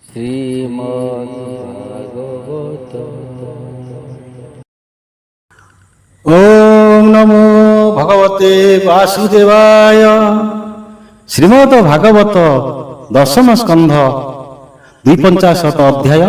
শ্রীমদ্ভাগবত। ওম নমো ভগবতে বাসুদেবায়। শ্রীমদ ভাগবত দশম স্কন্ধ 52 অধ্যাୟ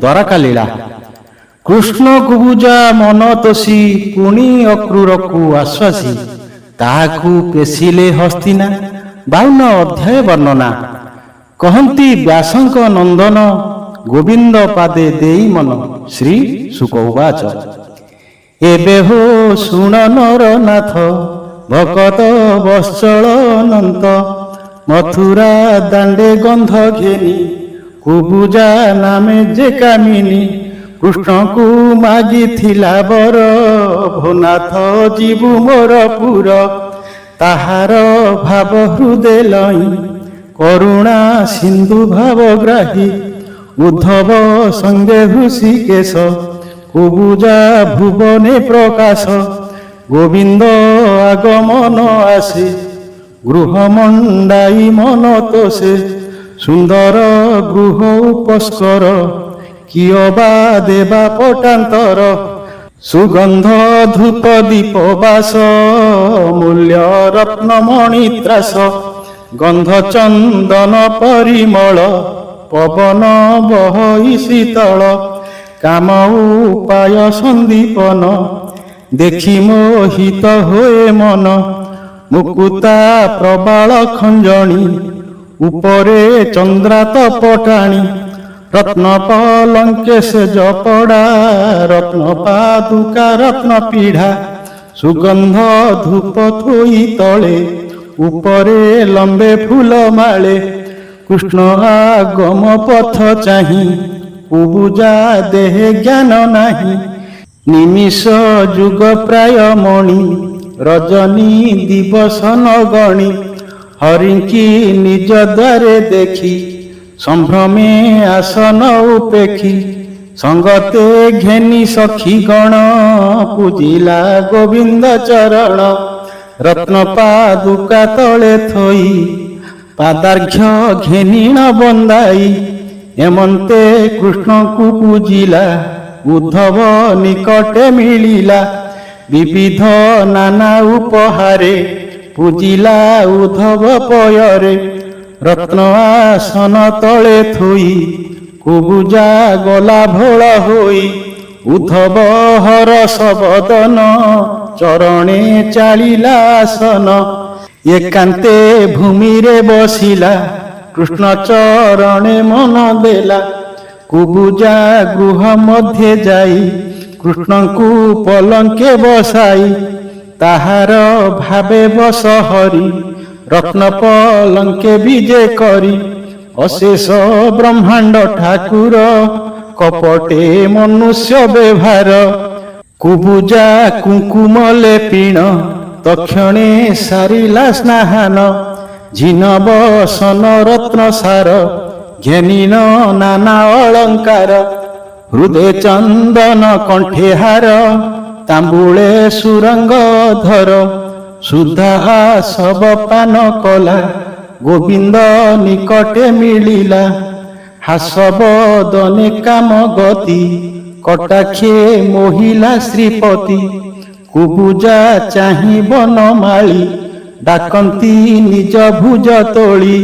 ଦ୍ୱାରକା ଲୀଳା। କୃଷ୍ଣ କୁବୁଜା ମନ ତୋଷି ପୁଣି ଅକ୍ରୂରକୁ ଆଶ୍ୱାସୀ, ତାହାକୁ ପେଶିଲେ ହସ୍ତିନା। 52 ଅଧ୍ୟାୟ ବର୍ଣ୍ଣନା। କହନ୍ତି ବ୍ୟାସଙ୍କ ନନ୍ଦନ, ଗୋବିନ୍ଦ ପାଦେ ଦେଇ ମନ। ଶ୍ରୀ ଶୁକ ଉବାଚ। ଏବେ ହୋ ଶୁଣ ନରନାଥ, ଭକତ ବତ୍ସଳ ଅନନ୍ତ। ମଥୁରା ଦାଣ୍ଡେ ଗନ୍ଧ ଘେନି, କୁବୁଜା ନାମେ ଯେ କାମିନୀ। କୃଷ୍ଣଙ୍କୁ ମାଗିଥିଲା ବର, ଭୋନାଥ ଯିବୁ ମୋର ପୁର। ତାହାର ଭାବ ହୃଦେ ଲଇଁ, କରୁଣା ସିନ୍ଧୁ ଭାବ ଗ୍ରାହୀ। ଉଦ୍ଧବ ସଙ୍ଗେ ହୃଷିକେଶ, କୁବୁଜା ଭୁବନେ ପ୍ରକାଶ। ଗୋବିନ୍ଦ ଆଗମନ ଆସେ, ଗୃହ ମଣ୍ଡାଇ ମନ ତୋଷେ। ସୁନ୍ଦର ଗୃହ ଉପସ୍କର, କିଅ ବା ଦେବା ପଟାନ୍ତର। ସୁଗନ୍ଧ ଧୂପ ଦୀପ ବାସ, ମୂଲ୍ୟ ରତ୍ନମଣି ତ୍ରାସ। ଗନ୍ଧ ଚନ୍ଦନ ପରିମଳ, ପବନ ବହଇ ଶୀତଳ। କାମ ଉପାୟ ସନ୍ଦୀପନ, ଦେଖି ମୋହିତ ହୋଏ ମନ। ମୁକୁତା ପ୍ରବାଳ ଖଞ୍ଜଣି, ଉପରେ ଚନ୍ଦ୍ରାତ ପଟାଣି। ରତ୍ନ ପଲଙ୍କେ ସେଜ ପଡ଼ା, ରତ୍ନ ପାଦୁକା ରତ୍ନ ପିଢ଼ା। ସୁଗନ୍ଧ ଧୂପ ଥୋଇ ତଳେ, ଉପରେ ଲମ୍ବେ ଫୁଲ ମାଳେ। କୃଷ୍ଣ ଆଗମ ପଥ ଚାହିଁ, କୁବୁଜା ଦେହେ ଜ୍ଞାନ ନାହିଁ। ନିମିଷ ଯୁଗ ପ୍ରାୟ ମଣି, ରଜନୀ ଦିବସ ନଗଣି। ହରିଙ୍କି ନିଜ ଦ୍ୱାରେ ଦେଖି, ସମ୍ଭ୍ରମେ ଆସନ ଉପେକ୍ଷି। ସଙ୍ଗତେ ଘେନି ସଖୀ ଗଣ, ପୂଜିଲା ଗୋବିନ୍ଦ ଚରଣ। ରତ୍ନ ପାଦୁକା ତଳେ ଥୋଇ, ପାଦାର୍ଘ୍ୟ ଘେନିଣ ବନ୍ଦାଇ। ଏମନ୍ତେ କୃଷ୍ଣଙ୍କୁ ପୂଜିଲା, ଉଦ୍ଧବ ନିକଟେ ମିଳିଲା। ବିବିଧ ନାନା ଉପହାରେ, ପୂଜିଲା ଉଦ୍ଧବ ପୟରେ। ରତ୍ନ ଆସନ ତଳେ ଥୋଇ, କୁବୁଜା ଗଲା ଭୋଳ ହୋଇ। ଉଦ୍ଧବ ହରଷ ବଦନ, ଚରଣେ ଚାଳିଲା ଆସନ। ଏକାନ୍ତେ ଭୂମିରେ ବସିଲା, କୃଷ୍ଣ ଚରଣେ ମନ ଦେଲା। କୁବୁଜା ଗୃହ ମଧ୍ୟେ ଯାଇ, କୃଷ୍ଣଙ୍କୁ ପଲଙ୍କେ ବସାଇ। ତାହାର ଭାବେ ବସ ହରି, ରତ୍ନ ପଲଙ୍କେ ବିଜେ କରି। ଅଶେଷ ବ୍ରହ୍ମାଣ୍ଡ ଠାକୁର, କପଟେ ମନୁଷ୍ୟ ବ୍ୟବହାର। କୁବୁଜା କୁଙ୍କୁମ ଲେପିଣ, ତକ୍ଷଣେ ସାରିଲା ସ୍ନାହାନ। ଝିନ ବସନ ରତ୍ନ ସାର, ଘେନିନ ନାନା ଅଳଙ୍କାର। ହୃଦେ ଚନ୍ଦନ କଣ୍ଠେ ହାର, ତାମ୍ବୁଳେ ସୁରଙ୍ଗ ଧର। ସୁଧା ସବ ପାନ କଲା, ଗୋବିନ୍ଦ ନିକଟେ ମିଳିଲା। ହାସବଦନେ କାମ ଗତି, କଟାକ୍ଷେ ମୋହିଲା ଶ୍ରୀପତି। କୁବୁଜା ଚାହିଁ ବନମାଳି, ଡାକନ୍ତି ନିଜ ଭୁଜ ତୋଳି।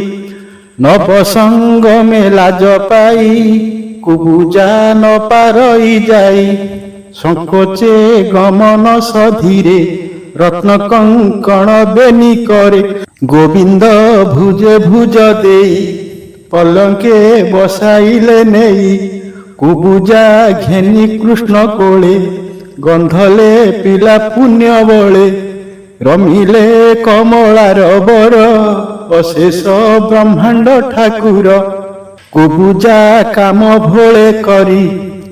ନବ ସଙ୍ଗମେ ଲାଜ ପାଇ, କୁବୁଜା ନ ପାରଇ ଯାଇ। ସଂକୋଚେ ଗମନ ସଧୀରେ, ରତ୍ନ କଙ୍କଣ ବେନି କରେ। ଗୋବିନ୍ଦ ଭୁଜେ ଭୁଜ ଦେଇ, ପଲଙ୍କେ ବସାଇଲେ ନେଇ। କୁବୁଜା ଘେନି କୃଷ୍ଣ କୋଳେ, ଗନ୍ଧଲେ ପିଲା ପୁଣ୍ୟ ବଳେ। ରମିଲେ କମଳାର ବର, ଅଶେଷ ବ୍ରହ୍ମାଣ୍ଡ ଠାକୁର। କୁବୁଜା କାମ ଭୋଳେ କରି,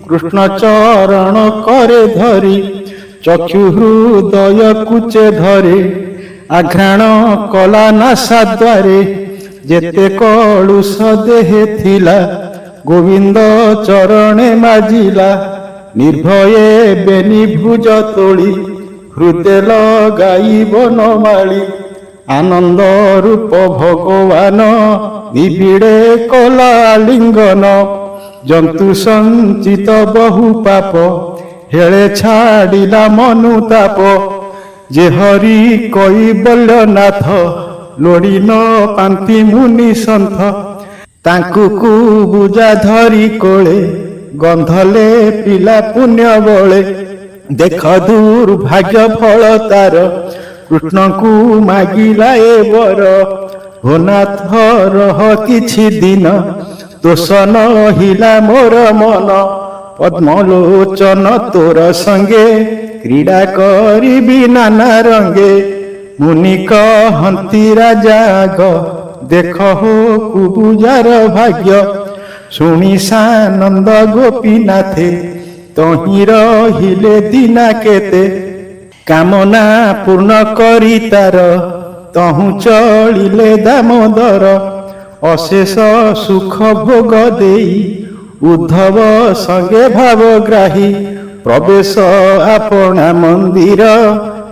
କୃଷ୍ଣ ଚରଣ କରେ ଧରି। ଚକ୍ଷୁ ହୃଦୟ କୁଚେ ଧରେ, ଆଘ୍ରାଣ କଲା ନାସାଦ୍ୱାରେ। ଯେତେ କଳୁଷ ଦେହେ ଥିଲା, ଗୋବିନ୍ଦ ଚରଣେ ମାଜିଲା। ନିର୍ଭୟେ ବେନି ଭୁଜ ତୋଳି, ହୃଦେ ଲଗାଇ ବନମାଳି। ଆନନ୍ଦ ରୂପ ଭଗବାନ ନିବିଡ଼େ କଲା ଲିଙ୍ଗନ ଜନ୍ତୁ ସଞ୍ଚିତ ବହୁ ପାପ ହେଳେ ଛାଡ଼ିଲା ମନୁତାପ ଯେ ହରି କୈବଲ୍ୟନାଥ ଲୋଡ଼ି ନ ପାନ୍ତି ମୁନି ସନ୍ଥ ତାଙ୍କୁ କୁବୁଜା ଧରି କୋଳେ ଗନ୍ଧଲେ ପିଲା ପୁଣ୍ୟ ବଳେ ଦେଖ ଦୁର୍ଭାଗ୍ୟ ଫଳ ତାର କୃଷ୍ଣଙ୍କୁ ମାଗିଲା ଏ ବର ହୋ ନାଥ ରହ କିଛି ଦିନ ଦୋଷ ନହିଲା ମୋର ମନ ପଦ୍ମଲୋଚନ ତୋର ସଙ୍ଗେ କ୍ରୀଡ଼ା କରିବି ନାନା ରଙ୍ଗେ ମୁନି କହନ୍ତି ରାଜାଗ ଦେଖ ହୋ କୁବୁଜାର ଭାଗ୍ୟ ଶୁଣି ସାନନ୍ଦ ଗୋପୀନାଥେ ତହିଁ ରହିଲେ ଦିନା କେତେ କାମନା ପୂର୍ଣ୍ଣ କରି ତାର ତହୁଁ ଚଳିଲେ ଦାମୋଦର ଅଶେଷ ସୁଖ ଭୋଗ ଦେଇ ଉଦ୍ଧବ ସଙ୍ଗେ ଭାବଗ୍ରାହୀ ପ୍ରବେଶ ଆପଣା ମନ୍ଦିର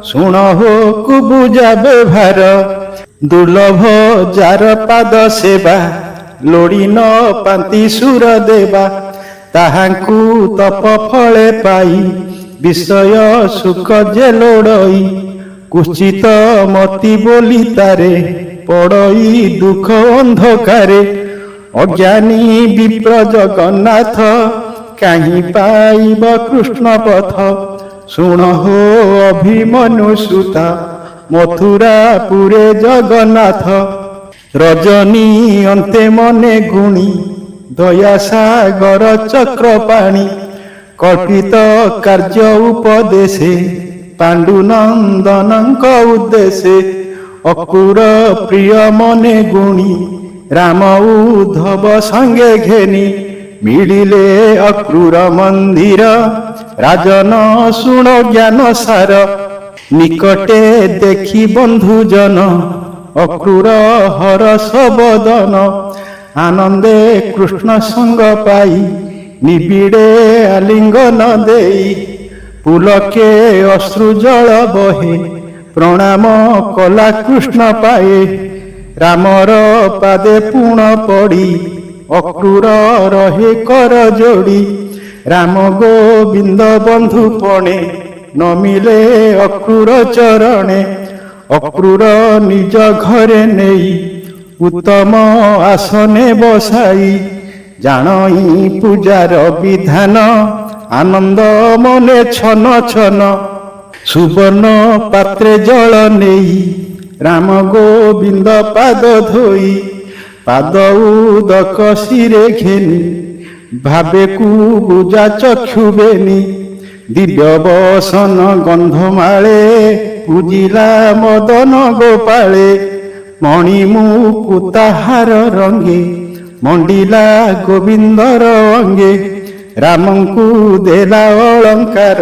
ଶୁଣ ହୋ କୁବୁଜା ବ୍ୟବହାର ଦୁର୍ଲଭ ଯାର ପାଦ ସେବା ଲୋଡ଼ି ନ ପାନ୍ତି ସୁର ଦେବା ତାହାଙ୍କୁ ତପ ଫଳେ ପାଇ ବିଷୟ ସୁଖ ଯେ ଲୋଡ଼ଇ କୁଚିତ ମତି ବୋଲି ତାରେ ପଡ଼ଇ ଦୁଃଖ ଅନ୍ଧକାରେ ଅଜ୍ଞାନୀ ବିପ୍ର ଜଗନ୍ନାଥ କାହିଁ ପାଇବ କୃଷ୍ଣ ପଥ ଶୁଣ ହୋ ଅଭିମନ୍ୟୁ ସୁତା ମଥୁରା ପୁରେ ଜଗନ୍ନାଥ ରଜନୀ ଅନ୍ତେ ମନେ ଗୁଣି ଦୟା ସାଗର ଚକ୍ର ପାଣି କଳ୍ପିତ କାର୍ଯ୍ୟ ଉପଦେଶେ ପାଣ୍ଡୁନନ୍ଦନଙ୍କ ଉଦ୍ଦେଶେ ଅକୁର ପ୍ରିୟ ମନେ ଗୁଣି ରାମ ଉଦ୍ଧବ ସଙ୍ଗେ ଘେନି ମିଳିଲେ ଅକ୍ରୂର ମନ୍ଦିର ରାଜନ ଶୁଣ ଜ୍ଞାନ ସାର ନିକଟେ ଦେଖି ବନ୍ଧୁଜନ ଅକ୍ରୂର ହରସ ବଦନ ଆନନ୍ଦେ କୃଷ୍ଣ ସଙ୍ଗ ପାଇ ନିବିଡ଼େ ଆଲିଙ୍ଗନ ଦେଇ ପୁଲକେ ଅଶ୍ରୁ ଜଳ ବହେ ପ୍ରଣାମ କଲା କୃଷ୍ଣ ପାଏ ରାମର ପାଦେ ପୁଣ ପଡ଼ି ଅକ୍ରୂର ରହେ କର ଯୋଡ଼ି ରାମ ଗୋବିନ୍ଦ ବନ୍ଧୁ ପଣେ ନମିଲେ ଅକ୍ରୂର ଚରଣେ ଅକ୍ରୂର ନିଜ ଘରେ ନେଇ ଉତ୍ତମ ଆସନେ ବସାଇ ଜାଣଇ ପୂଜାର ବିଧାନ ଆନନ୍ଦ ମନେ ଛନ ଛନ ସୁବର୍ଣ୍ଣ ପାତ୍ରେ ଜଳ ନେଇ ରାମ ଗୋବିନ୍ଦ ପାଦ ଧୋଇ ପାଦ ଉଦକ ଶିରେ ଘେନି ଭାବେ କୁବୁଜା ଚକ୍ଷୁ ବେନି ଦିବ୍ୟ ବସନ ଗନ୍ଧମାଳେ ପୂଜିଲା ମଦନ ଗୋପାଳେ ମଣି ମୁକୁତାହାର ରଙ୍ଗେ ମଣ୍ଡିଲା ଗୋବିନ୍ଦର ଅଙ୍ଗେ ରାମଙ୍କୁ ଦେଲା ଅଳଙ୍କାର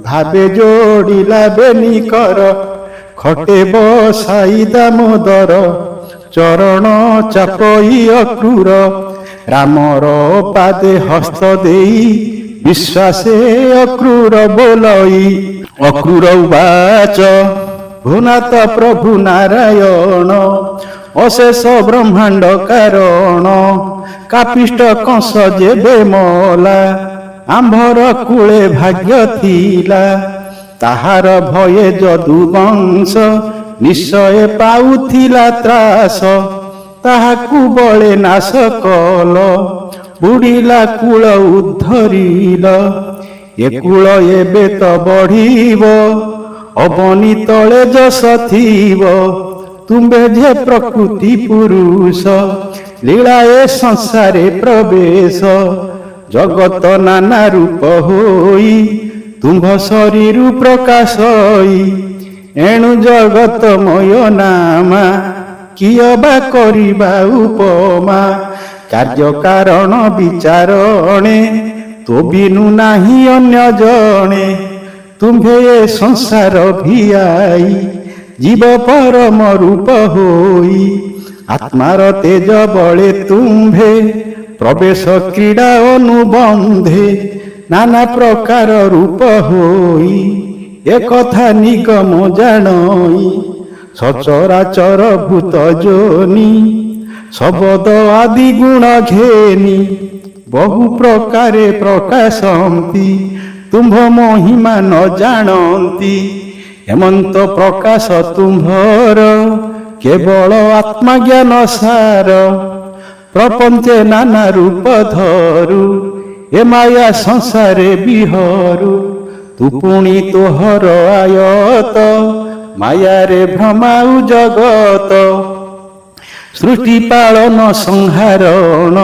ଭାବେ ଯୋଡ଼ିଲା ବେନିକର ଖଟେ ବସାଇ ଦାମୋଦର ଚରଣ ଚାପଇ ଅକ୍ରୂର ରାମର ପାଦେ ହସ୍ତ ଦେଇ ବିଶ୍ୱାସେ ଅକ୍ରୂର ବୋଲଇ ଅକ୍ରୂର ଉବାଚ ଭୁନାଥ ପ୍ରଭୁ ନାରାୟଣ ଅଶେଷ ବ୍ରହ୍ମାଣ୍ଡ କାରଣ କାପିଷ୍ଟ କଂସ ଯେବେ ମଲା ଆମ୍ଭର କୂଳେ ଭାଗ୍ୟ ଥିଲା ତାହାର ଭये ଯଦୁ ବଂଶ ନିଶ୍ଚୟ ପାଉଥିଲା ତ୍ରାସ ତାହାକୁ ବଳେ ନାଶ କଲ ବୁଡ଼ିଲା କୂଳ ଉଦ୍ଧରିଲ ଏ କୂଳ ଏବେ ତ ବଢ଼ିବ ଅବନି ତଳେ ଯଶ ଥିବ ତୁମ୍ଭେ ଯେ ପ୍ରକୃତି ପୁରୁଷ ଲୀଳା ଏ ସଂସାରେ ପ୍ରବେଶ ଜଗତ ନାନା ରୂପ ହୋଇ ତୁମ୍ଭ ଶରୀରୁ ପ୍ରକାଶଇ ଏଣୁ ଜଗତମୟ ନାମା କିଏ ବା କରିବା ଉପମା କାର୍ଯ୍ୟ କାରଣ ବିଚାରଣେ ତୋ ବିନୁ ନାହିଁ ଅନ୍ୟ ଜଣେ ତୁମ୍ଭେ ଏ ସଂସାର ଭିଆଇ ଜୀବ ପରମ ରୂପ ହୋଇ ଆତ୍ମାର ତେଜ ବଳେ ତୁମ୍ଭେ ପ୍ରବେଶ କ୍ରୀଡ଼ା ଅନୁବନ୍ଧେ ନାନା ପ୍ରକାର ରୂପ ହୋଇ ଏକଥା ନିଗମ ଜାଣଇ ସଚରାଚର ଭୂତ ଯୋନି ଶବଦ ଆଦି ଗୁଣ ଘେନି ବହୁ ପ୍ରକାରେ ପ୍ରକାଶନ୍ତି ତୁମ୍ଭ ମହିମା ନ ଜାଣନ୍ତି ହେମନ୍ତ ପ୍ରକାଶ ତୁମ୍ଭର କେବଳ ଆତ୍ମଜ୍ଞାନ ସାର ପ୍ରପଞ୍ଚେ ନାନା ରୂପ ଧରୁ ଏ ମାୟା ସଂସାରେ ବିହରୁ ତୁ ପୁଣି ତୋହର ଆୟତ ମାୟାରେ ଭ୍ରମାଉ ଜଗତ ସୃଷ୍ଟି ପାଳନ ସଂହାରଣ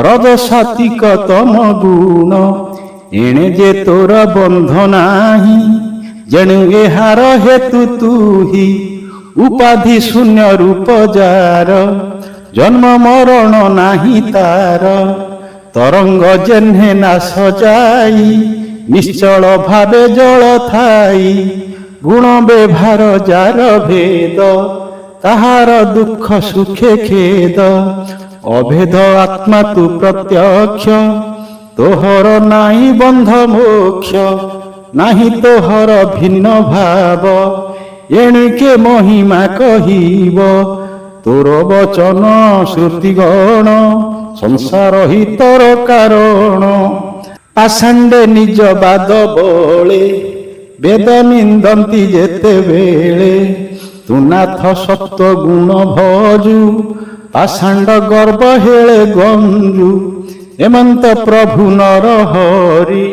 ରଜସାତ୍ୱିକ ତମ ଗୁଣ ଏଣେ ଯେ ତୋର ବନ୍ଧ ନାହିଁ ଯେଣୁ ଏହାର ହେତୁ ତୁହି ଉପାଧି ଶୂନ୍ୟ ରୂପ ଯାର ଜନ୍ମ ମରଣ ନାହିଁ ତାର ତରଙ୍ଗ ଯେହ୍ନେ ନାଶ ଯାଇ ନିଶ୍ଚଳ ଭାବେ ଜଳ ଥାଇ ଗୁଣ ବ୍ୟବହାର ଯାର ଭେଦ ତାହାର ଦୁଃଖ ସୁଖେ ଖେଦ ଅଭେଦ ଆତ୍ମା ତୁ ପ୍ରତ୍ୟକ୍ଷ ତୋହର ନାହିଁ ବନ୍ଧ ମୋକ୍ଷ ନାହିଁ ତୋହର ଭିନ୍ନ ଭାବ ଏଣିକେ ମହିମା କହିବ ତୋର ବଚନ ଶ୍ରୁତିଗଣ ସଂସାର ହିତର କାରଣ ପାଷାଣ୍ଡେ ନିଜ ବାଦ ବଳେ ବେଦ ନିନ୍ଦନ୍ତି ଯେତେବେଳେ ତୁ ନାଥ ସତ୍ୱ ଗୁଣ ଭଜୁ ପାଷାଣ୍ଡ ଗର୍ବ ହେଳେ ଗଞ୍ଜୁ ହେମନ୍ତ ପ୍ରଭୁ ନର ହରି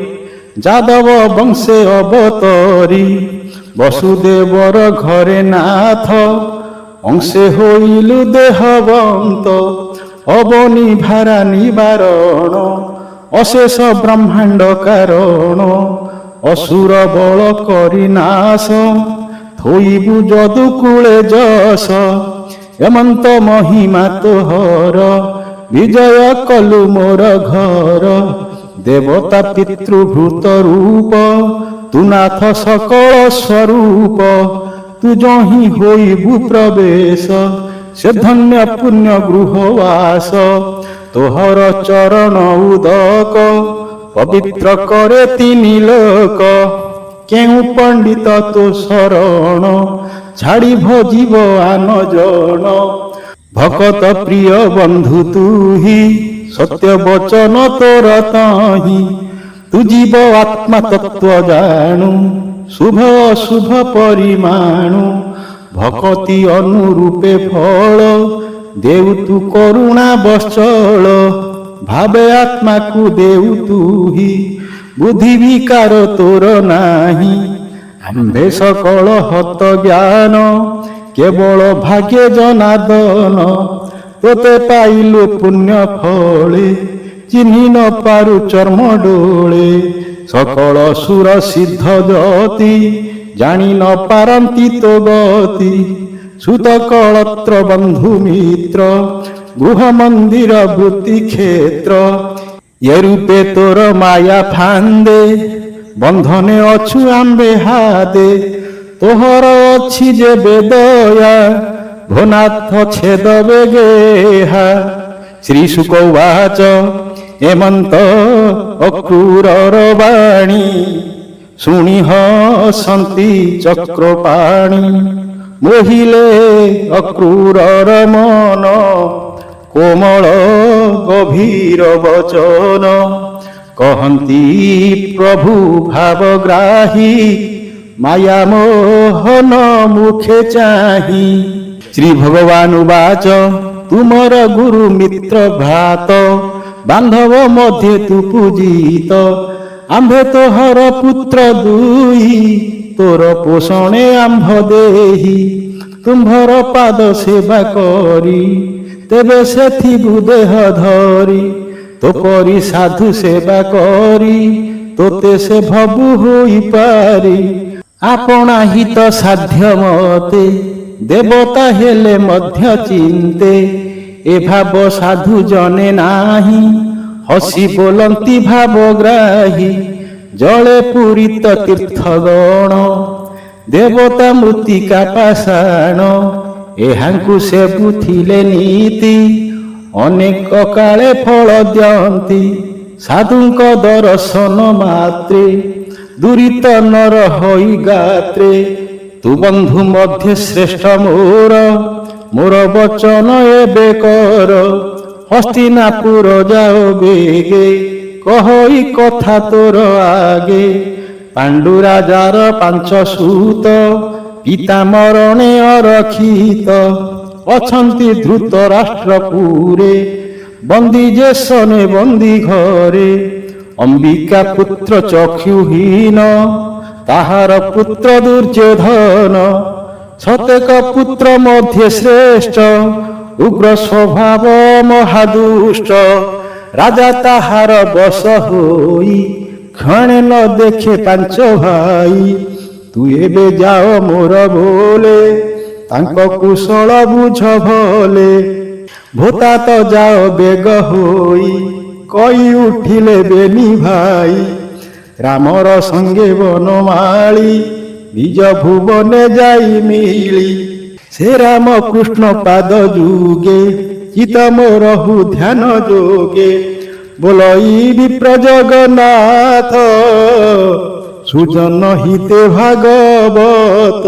ଯାଦବ ବଂଶେ ଅବତରି ବସୁଦେବର ଘରେ ନାଥ ଅଂଶେ ହୋଇଲୁ ଦେହବନ୍ତ ଅବନି ଭାରା ନିବାରଣ ଅଶେଷ ବ୍ରହ୍ମାଣ୍ଡ କାରଣ ଅସୁର ବଳ କରି ନାଶ ଥୋଇବୁ ଯଦୁ କୂଳେ ଯଶ ହେମନ୍ତ ମହିମା ତୋହର ବିଜୟ କଲୁ ମୋର ଘର ଦେବତା ପିତୃଭୂତ ରୂପ ତୁ ନାଥ ସକଳ ସ୍ୱରୂପ ତୁ ଯହିଁ ହୋଇବୁ ପ୍ରବେଶ ସେ ଧନ୍ୟ ପୁଣ୍ୟ ଗୃହବାସ ତୋହର ଚରଣ ଉଦକ ପବିତ୍ର କରେ ତିନି ଲୋକ କେଉଁ ପଣ୍ଡିତ ତୋ ଶରଣ ଛାଡ଼ି ଭଜିବ ଆନ ଜଣ ଭକତ ପ୍ରିୟ ବନ୍ଧୁ ତୁହି ସତ୍ୟ ବଚନ ତୋର ତହିଁ ତୁ ଜୀବ ଆତ୍ମା ତତ୍ଵ ଜାଣୁ ଶୁଭ ଅଶୁଭ ପରିମାଣୁ ଭକତି ଅନୁରୂପେ ଫଳ ଦେଉ ତୁ କରୁଣା ବତ୍ସଳ ଭାବେ ଆତ୍ମାକୁ ଦେଉ ତୁହି ବୁଦ୍ଧି ବିକାର ତୋର ନାହିଁ ଆମ୍ଭେ ସକଳ ହତ ଜ୍ଞାନ କେବଳ ଭାଗ୍ୟ ଜନାର୍ଦ୍ଦନ ତୋତେ ପାଇଲୁ ପୁଣ୍ୟ ଫଳେ ଚିହ୍ନି ନ ପାରୁ ଚର୍ମ ଡୋଳେ ସକଳ ସୁର ସିଦ୍ଧ ଜ୍ୟୋତି ଜାଣି ନ ପାରନ୍ତି ତୋ ଗତି ସୁତ କଳତ୍ର ବନ୍ଧୁ ମିତ୍ର ଗୃହ ମନ୍ଦିର ବୃତ୍ତି କ୍ଷେତ୍ର ଏ ରୂପେ ତୋର ମାୟା ଫାନ୍ଦେ ବନ୍ଧନେ ଅଛୁ ଆମ୍ବେ ହାଦେ ତୋହର ଅଛି ଯେ ବେଦୟା ଭୋନାଥ ଛେଦ ବେଗେହା ଶ୍ରୀ ଶୁକ ଉବାଚ ହେମନ୍ତ ଅକ୍ରୂରର ବାଣୀ ଶୁଣି ହସନ୍ତି ଚକ୍ରପାଣି ମୋହିଲେ ଅକ୍ରୂରର ମନ କୋମଳ ଗଭୀର ବଚନ କହନ୍ତି ପ୍ରଭୁ ଭାବଗ୍ରାହୀ ମାୟା ମୋହନ ମୁଖେ ଚାହିଁ ଶ୍ରୀ ଭଗବାନ ଉବାଚ ତୁମର ଗୁରୁ ମିତ୍ର ଭ୍ରାତ ବାନ୍ଧବ ମଧ୍ୟେ ତୁ ପୂଜିତ ଆମ୍ଭେ ତୋହର ପୁତ୍ର ଦୁଇ ତୋର ପୋଷଣେ ଆମ୍ଭ ଦେହି ତୁମ୍ଭର ପାଦ ସେବା କରି ତେବେ ସେଥିବୁ ଦେହ ଧରି ତୋ ପରି ସାଧୁ ସେବା କରି ତୋତେ ସେ ଭବୁ ହୋଇପାରି ଆପଣା ହିତ ସାଧ୍ୟ ମତେ ଦେବତା ହେଲେ ମଧ୍ୟ ଚିନ୍ତେ ଏ ଭାବ ସାଧୁ ଜନେ ନାହିଁ ହସି ବୋଲନ୍ତି ଭାବଗ୍ରାହୀ ଜଳେ ପୂରିତ ତୀର୍ଥଗଣ ଦେବତା ମୃତ୍ତିକା ପାଷାଣ ଏହାଙ୍କୁ ସେ ବୁଝିଲେ ନୀତି ଅନେକ କାଳେ ଫଳ ଦିଅନ୍ତି ସାଧୁଙ୍କ ଦର୍ଶନ ମାତ୍ରେ ଦୁରିତ ନର ହୋଇ ଗାତ୍ରେ ତୁ ବନ୍ଧୁ ମଧ୍ୟ ଶ୍ରେଷ୍ଠ ମୋର ବଚନ ଏବେ କର। ହସ୍ତିନାପୁର ଯାଅ ବେଗେ, କହଇ କଥା ତୋର ଆଗେ। ପାଣ୍ଡୁ ରାଜାର 5 ସୁତ, ପିତା ମରଣେ ଅରକ୍ଷିତ। ଅଛନ୍ତି ଧୃତ ରାଷ୍ଟ୍ରପୁରେ, ବନ୍ଦୀ ଜେସନେ ବନ୍ଦୀ ଘରେ। ଅମ୍ବିକା ପୁତ୍ର ଚକ୍ଷୁହୀନ, ତାହାର ପୁତ୍ର ଦୁର୍ଯ୍ୟୋଧନ। ସତେକ ପୁତ୍ର ମଧ୍ୟ ଶ୍ରେଷ୍ଠ, ଉଗ୍ର ସ୍ୱଭାବ ମହାଦୁଷ୍ଟ। ରାଜା ତାହାର ବଶ ହୋଇ, କ୍ଷଣେ ନ ଦେଖେ 5 ଭାଇ। ତୁ ଏବେ ଯାଅ ମୋର ବୋଲେ, ତାଙ୍କ କୁଶଳ ବୁଝ ଭଲେ। ଭୋତା ତ ଯାଅ ବେଗ ହୋଇ, କହି ଉଠିଲେ ବେନି ଭାଇ। ରାମର ସଙ୍ଗେ ବନମାଳି, ନିଜ ଭୁବନେ ଯାଇ ମିଳି। ସେ ରାମ କୃଷ୍ଣ ପାଦ ଯୁଗେ, ଚିତ ମୋରହୁ ଧ୍ୟାନ ଯୋଗେ। ବୋଲଇ ବିପ୍ର ଜଗନ୍ନାଥ, ସୁଜନ ହିତେ ଭାଗବତ।